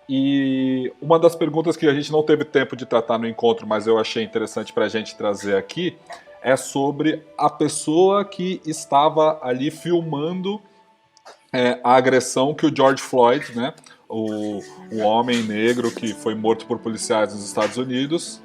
E uma das perguntas que a gente não teve tempo de tratar no encontro, mas eu achei interessante para a gente trazer aqui, é sobre a pessoa que estava ali filmando a agressão que o George Floyd, né, o homem negro que foi morto por policiais nos Estados Unidos,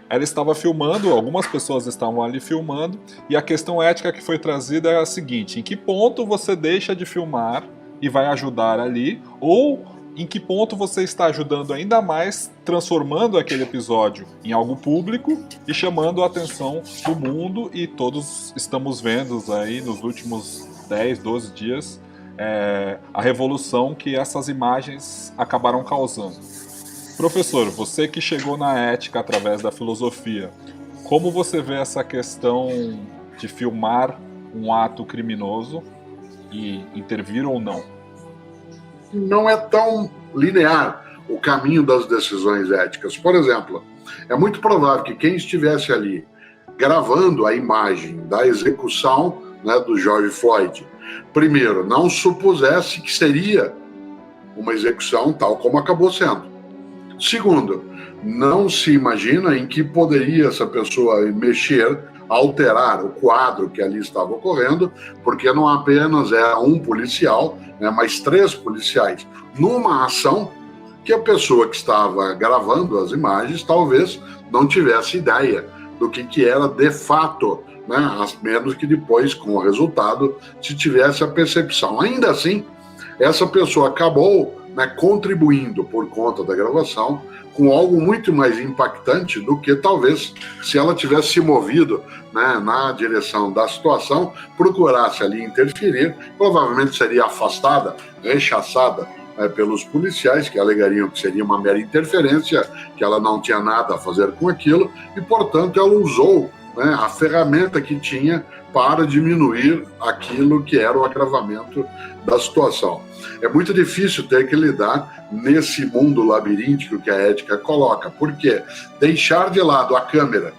ela estava filmando, algumas pessoas estavam ali filmando, e a questão ética que foi trazida é a seguinte: em que ponto você deixa de filmar e vai ajudar ali, ou em que ponto você está ajudando ainda mais, transformando aquele episódio em algo público e chamando a atenção do mundo, e todos estamos vendo aí nos últimos 10, 12 dias a revolução que essas imagens acabaram causando. Professor, você que chegou na ética através da filosofia, como você vê essa questão de filmar um ato criminoso e intervir ou não? Não é tão linear o caminho das decisões éticas. Por exemplo, é muito provável que quem estivesse ali gravando a imagem da execução, né, do George Floyd, primeiro, não supusesse que seria uma execução tal como acabou sendo. Segundo, não se imagina em que poderia essa pessoa mexer, alterar o quadro que ali estava ocorrendo, porque não apenas era um policial, né, mas 3 policiais, numa ação que a pessoa que estava gravando as imagens talvez não tivesse ideia do que era de fato, né, a menos que depois, com o resultado, se tivesse a percepção. Ainda assim, essa pessoa acabou, né, contribuindo por conta da gravação com algo muito mais impactante do que talvez se ela tivesse se movido, né, na direção da situação, procurasse ali interferir, provavelmente seria afastada, rechaçada pelos policiais, que alegariam que seria uma mera interferência, que ela não tinha nada a fazer com aquilo, e portanto ela usou, né, a ferramenta que tinha para diminuir aquilo que era o agravamento da situação. É muito difícil ter que lidar nesse mundo labiríntico que a ética coloca, porque deixar de lado a câmera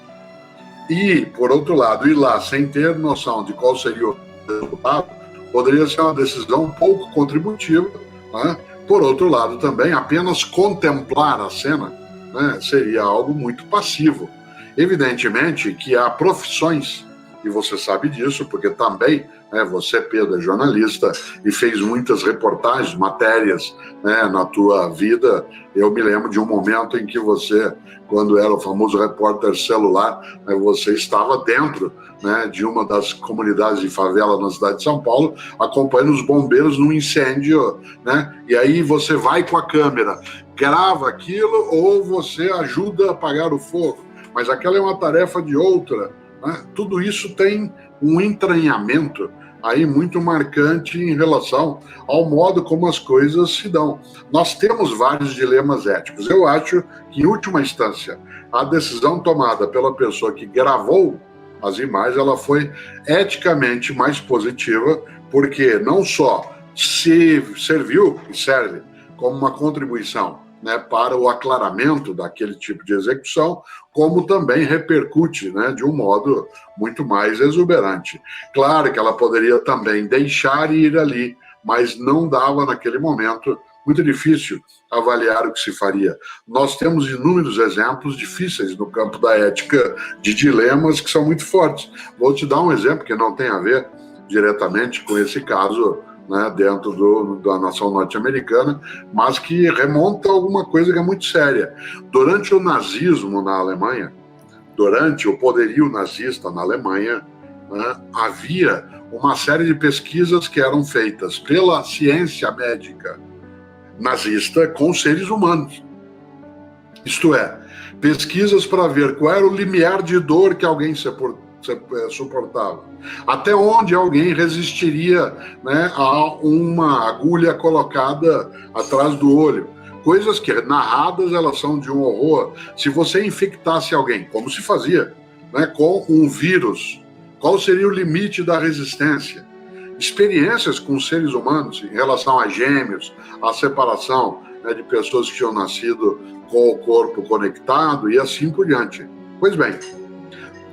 e, por outro lado, ir lá sem ter noção de qual seria o resultado, poderia ser uma decisão pouco contributiva, né? Por outro lado também, apenas contemplar a cena, né, seria algo muito passivo. Evidentemente que há profissões, e você sabe disso, porque também, né, você, Pedro, é jornalista e fez muitas reportagens, matérias, né, na tua vida. Eu me lembro de um momento em que você, quando era o famoso repórter celular, né, você estava dentro, né, de uma das comunidades de favela na cidade de São Paulo, acompanhando os bombeiros num incêndio, né, e aí você vai com a câmera, grava aquilo ou você ajuda a apagar o fogo, mas aquela é uma tarefa de outra, né? Tudo isso tem um entranhamento aí muito marcante em relação ao modo como as coisas se dão. Nós temos vários dilemas éticos. Eu acho que, em última instância, a decisão tomada pela pessoa que gravou as imagens, ela foi eticamente mais positiva, porque não só se serviu e serve como uma contribuição, né, para o aclaramento daquele tipo de execução, como também repercute, né, de um modo muito mais exuberante. Claro que ela poderia também deixar e ir ali, mas não dava naquele momento, muito difícil avaliar o que se faria. Nós temos inúmeros exemplos difíceis no campo da ética, de dilemas que são muito fortes. Vou te dar um exemplo que não tem a ver diretamente com esse caso, né, dentro da nação norte-americana, mas que remonta a alguma coisa que é muito séria. Durante o nazismo na Alemanha, durante o poderio nazista na Alemanha, né, havia uma série de pesquisas que eram feitas pela ciência médica nazista com seres humanos. Isto é, pesquisas para ver qual era o limiar de dor que alguém suportava, até onde alguém resistiria, né, a uma agulha colocada atrás do olho. Coisas que, narradas, elas são de um horror. Se você infectasse alguém, como se fazia, né, com um vírus, qual seria o limite da resistência? Experiências com seres humanos em relação a gêmeos, a separação, né, de pessoas que tinham nascido com o corpo conectado e assim por diante. Pois bem,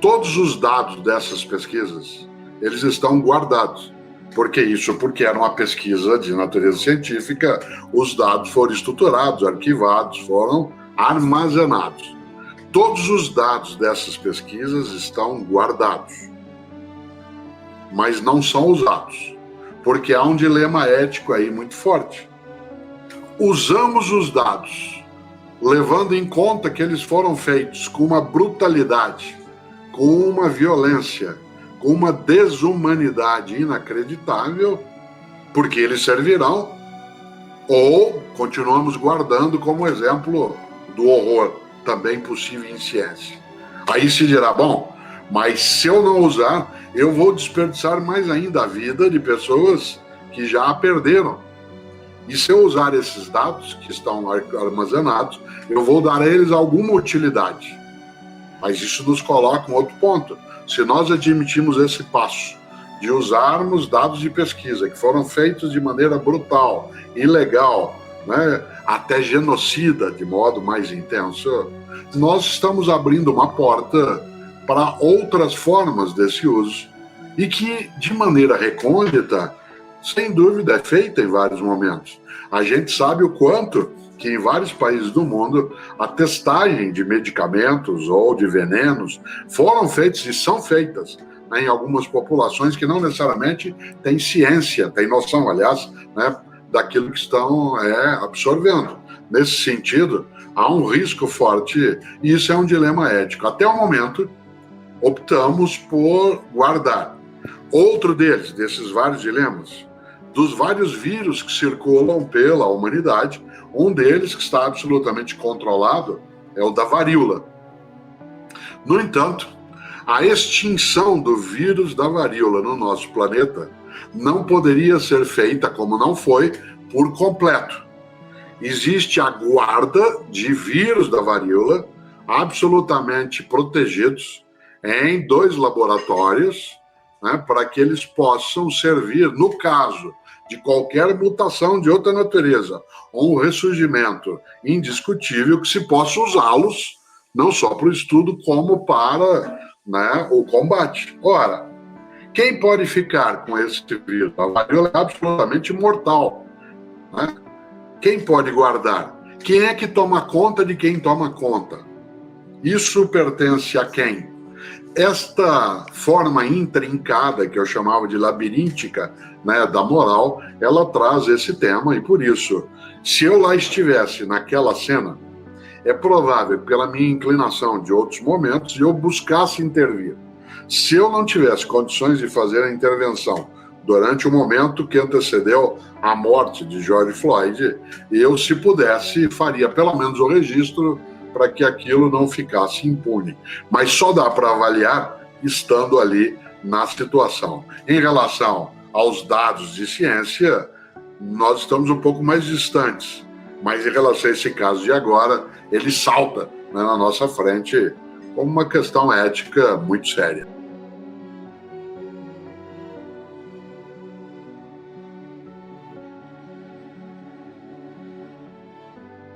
todos os dados dessas pesquisas, eles estão guardados. Por que isso? Porque era uma pesquisa de natureza científica, os dados foram estruturados, arquivados, foram armazenados. Todos os dados dessas pesquisas estão guardados, mas não são usados, porque há um dilema ético aí muito forte. Usamos os dados, levando em conta que eles foram feitos com uma brutalidade, com uma violência, com uma desumanidade inacreditável, porque eles servirão, ou continuamos guardando como exemplo do horror, também possível em ciência. Aí se dirá, bom, mas se eu não usar, eu vou desperdiçar mais ainda a vida de pessoas que já a perderam. E se eu usar esses dados que estão armazenados, eu vou dar a eles alguma utilidade. Mas isso nos coloca um outro ponto. Se nós admitimos esse passo de usarmos dados de pesquisa que foram feitos de maneira brutal, ilegal, né, até genocida de modo mais intenso, nós estamos abrindo uma porta para outras formas desse uso e que, de maneira recôndita, sem dúvida, é feita em vários momentos. A gente sabe o quanto que em vários países do mundo a testagem de medicamentos ou de venenos foram feitas e são feitas, né, em algumas populações que não necessariamente têm ciência, têm noção, aliás, né, daquilo que estão absorvendo. Nesse sentido, há um risco forte e isso é um dilema ético. Até o momento, optamos por guardar. Outro desses vários dilemas, dos vários vírus que circulam pela humanidade, um deles que está absolutamente controlado é o da varíola. No entanto, a extinção do vírus da varíola no nosso planeta não poderia ser feita, como não foi, por completo. Existe a guarda de vírus da varíola absolutamente protegidos em 2 laboratórios, né, para que eles possam servir, no caso de qualquer mutação de outra natureza, ou um ressurgimento indiscutível, que se possa usá-los não só para o estudo, como para, né, o combate. Ora, quem pode ficar com esse vírus? A varíola é absolutamente mortal, né? Quem pode guardar? Quem é que toma conta de quem toma conta? Isso pertence a quem? Esta forma intrincada, que eu chamava de labiríntica, né, da moral, ela traz esse tema, e por isso, se eu lá estivesse naquela cena, é provável, pela minha inclinação de outros momentos, eu buscasse intervir. Se eu não tivesse condições de fazer a intervenção durante o momento que antecedeu a morte de George Floyd, eu, se pudesse, faria pelo menos o registro para que aquilo não ficasse impune. Mas só dá para avaliar estando ali na situação. Em relação aos dados de ciência, nós estamos um pouco mais distantes, mas em relação a esse caso de agora, ele salta, né, na nossa frente como uma questão ética muito séria.